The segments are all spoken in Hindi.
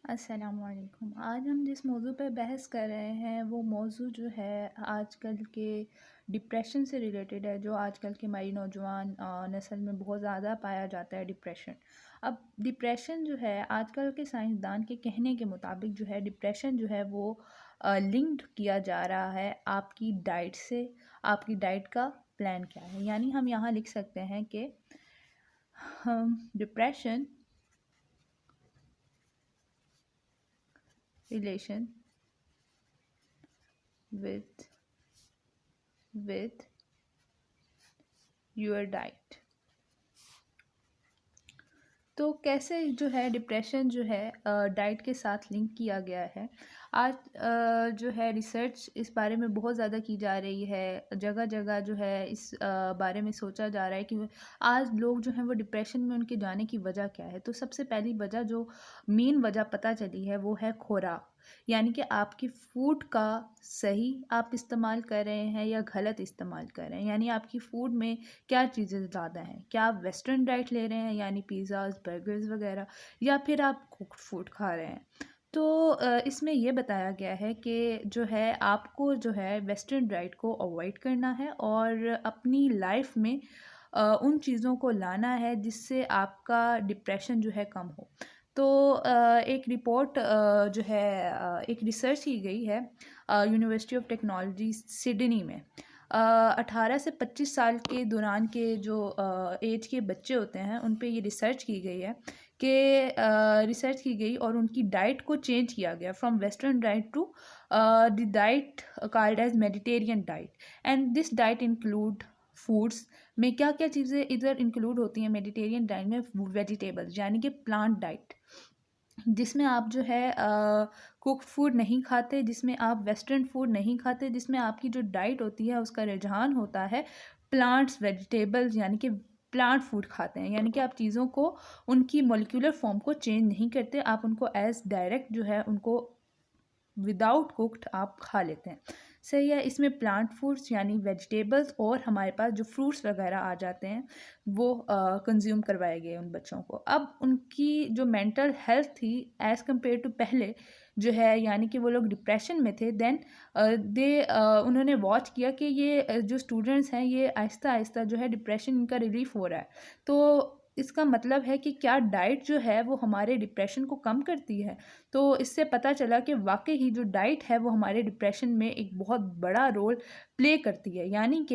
अस्सलामुअलैकुम। आज हम जिस मौजू पे बहस कर रहे हैं वो मौजू जो है आजकल के डिप्रेशन से रिलेटेड है, जो आजकल की हमारी नौजवान नस्ल में बहुत ज़्यादा पाया जाता है डिप्रेशन। अब डिप्रेशन जो है आजकल के साइंसदान के कहने के मुताबिक जो है डिप्रेशन जो है वो लिंक्ड किया जा रहा है आपकी डाइट से। आपकी डाइट का प्लान क्या है, यानी हम यहाँ लिख सकते हैं कि हम depression relation with with your diet। तो कैसे जो है डिप्रेशन जो है डाइट के साथ लिंक किया गया है। आज जो है रिसर्च इस बारे में बहुत ज़्यादा की जा रही है, जगह जगह जो है इस बारे में सोचा जा रहा है कि आज लोग जो हैं वो डिप्रेशन में उनके जाने की वजह क्या है। तो सबसे पहली वजह जो मेन वजह पता चली है वो है खुराक, यानी कि आपकी फूड का सही आप इस्तेमाल कर रहे हैं या गलत इस्तेमाल कर रहे हैं। यानी आपकी फूड में क्या चीज़ें ज़्यादा हैं, क्या आप वेस्टर्न डाइट ले रहे हैं यानी पिज़्ज़ाज़ बर्गर्स वगैरह, या फिर आप कुक्ड फूड खा रहे हैं। तो इसमें ये बताया गया है कि जो है आपको जो है वेस्टर्न डाइट को अवॉइड करना है और अपनी लाइफ में उन चीज़ों को लाना है जिससे आपका डिप्रेशन जो है कम हो। तो एक रिपोर्ट जो है एक रिसर्च की गई है यूनिवर्सिटी ऑफ टेक्नोलॉजी सिडनी में। 18 से 25 साल के दौरान के जो एज के बच्चे होते हैं उन पे ये रिसर्च की गई है कि रिसर्च की गई और उनकी डाइट को चेंज किया गया from western diet to the diet called as Mediterranean diet. And this diet include foods में क्या क्या चीज़ें इधर इंक्लूड होती हैं मेडिटेरियन डाइट में, वेजिटेबल्स यानी कि प्लांट डाइट, जिसमें आप जो है कुक फूड नहीं खाते, जिसमें आप वेस्टर्न फूड नहीं खाते, जिसमें आपकी जो डाइट होती है उसका रुझान होता है प्लांट्स वेजिटेबल्स यानी कि प्लांट फूड खाते हैं। यानी कि आप चीज़ों को उनकी मॉलिक्यूलर फॉर्म को चेंज नहीं करते, आप उनको एज डायरेक्ट जो है उनको विदाउट कुक्ड आप खा लेते हैं। सही है। इसमें प्लांट फूड्स यानी वेजिटेबल्स और हमारे पास जो फ्रूट्स वगैरह आ जाते हैं वो कंज्यूम करवाए गए उन बच्चों को। अब उनकी जो मेंटल हेल्थ थी एज़ कम्पेयर टू पहले जो है, यानी कि वो लोग डिप्रेशन में थे, देन उन्होंने वॉच किया कि ये जो स्टूडेंट्स हैं ये आहिस्ता आहिस्ता जो है डिप्रेशन इनका रिलीफ हो रहा है। तो इसका मतलब है कि क्या डाइट जो है वो हमारे डिप्रेशन को कम करती है। तो इससे पता चला कि वाकई ही जो डाइट है वो हमारे डिप्रेशन में एक बहुत बड़ा रोल प्ले करती है। यानी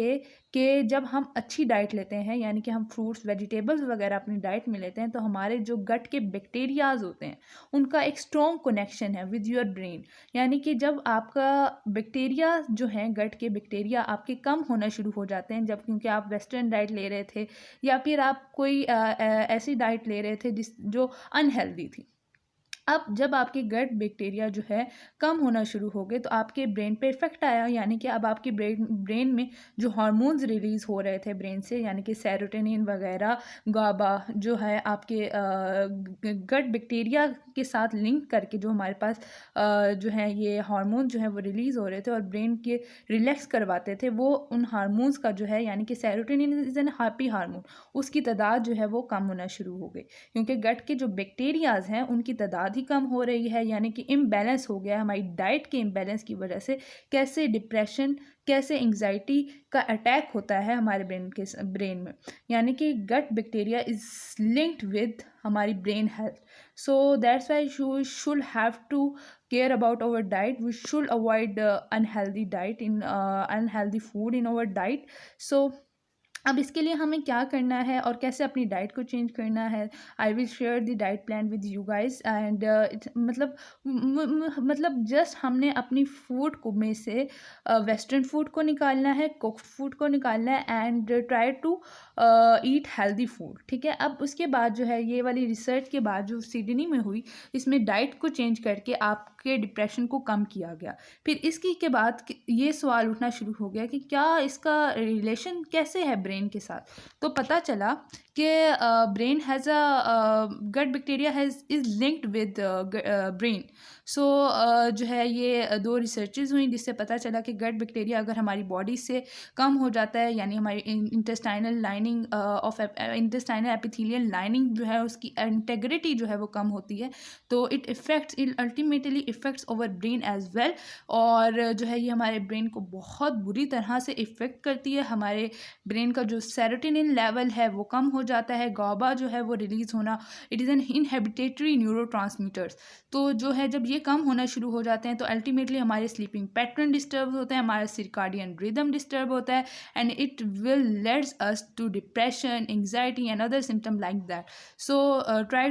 कि जब हम अच्छी डाइट लेते हैं, यानी कि हम फ्रूट्स वेजिटेबल्स वगैरह अपनी डाइट में लेते हैं, तो हमारे जो गट के बैक्टीरियाज होते हैं उनका एक स्ट्रॉन्ग कनेक्शन है विद योर ब्रेन। यानी कि जब आपका बैक्टीरिया जो है गट के बैक्टीरिया आपके कम होना शुरू हो जाते हैं, जब क्योंकि आप वेस्टर्न डाइट ले रहे थे या फिर आप कोई ऐसी डाइट ले रहे थे जो अनहेल्दी थी। अब जब आपके गट बैक्टीरिया जो है कम होना शुरू हो गए तो आपके ब्रेन पे इफेक्ट आया, यानी कि अब आपके ब्रेन में जो हार्मोन्स रिलीज़ हो रहे थे ब्रेन से, यानी कि सेरोटोनिन वगैरह, गाबा जो है आपके गट बैक्टीरिया के साथ लिंक करके जो हमारे पास जो है ये हार्मोन जो है वो रिलीज़ हो रहे थे और ब्रेन के रिलैक्स करवाते थे, वो उन हार्मोन्स का जो है यानी कि serotonin is an happy hormone, उसकी तादाद जो है वो कम होना शुरू हो गई क्योंकि गट के जो बैक्टीरियाज हैं उनकी तादाद ही कम हो रही है। यानी कि इम्बैलेंस हो गया हमारी डाइट के इम्बैलेंस की वजह से। कैसे डिप्रेशन, कैसे एंग्जाइटी का अटैक होता है हमारे ब्रेन में, यानी कि gut bacteria is linked with हमारी brain health. So that's why we should have to care about our diet, we should avoid unhealthy diet in unhealthy food in our diet. So अब इसके लिए हमें क्या करना है और कैसे अपनी डाइट को चेंज करना है, I will share the diet plan with you guys. And मतलब जस्ट हमने अपनी फूड को में से वेस्टर्न फूड को निकालना है, कुक फूड को निकालना है and try to eat healthy food. ठीक है। अब उसके बाद जो है ये वाली रिसर्च के बाद जो सिडनी में हुई, इसमें डाइट को चेंज करके आपके डिप्रेशन को कम किया गया। फिर इसकी के बाद ये सवाल उठना शुरू हो गया कि क्या इसका रिलेशन कैसे है ब्रेन के साथ। तो पता चला कि brain has gut bacteria is linked with brain. So जो है ये दो रिसर्चेज हुई जिससे पता चला कि गट बैक्टीरिया अगर हमारी बॉडी से कम हो जाता है, यानी हमारी intestinal lining of intestinal epithelial lining जो है उसकी इंटेग्रिटी जो है वो कम होती है, तो it ultimately effects over brain as well. और जो है ये हमारे ब्रेन को बहुत बुरी तरह से इफ़ेक्ट करती है। हमारे ब्रेन का जो सेरोटोनिन लेवल है वो कम हो जाता है, गाबा जो है वो रिलीज़ होना, इट इज़ एन इनहेबिटेटरी न्यूरोट्रांसमीटर्स। तो जो है जब ये कम होना शुरू हो जाते हैं तो अल्टीमेटली हमारे स्लीपिंग पैटर्न डिस्टर्ब होते हैं, हमारा सर्काडियन रिदम डिस्टर्ब होता है, and it will leads us to depression, anxiety and other symptom like that. So try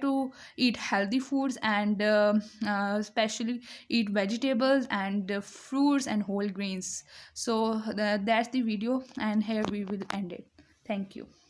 to eat healthy foods, and especially eat vegetables and fruits and whole grains. So that's the video, and here we will end it. Thank you.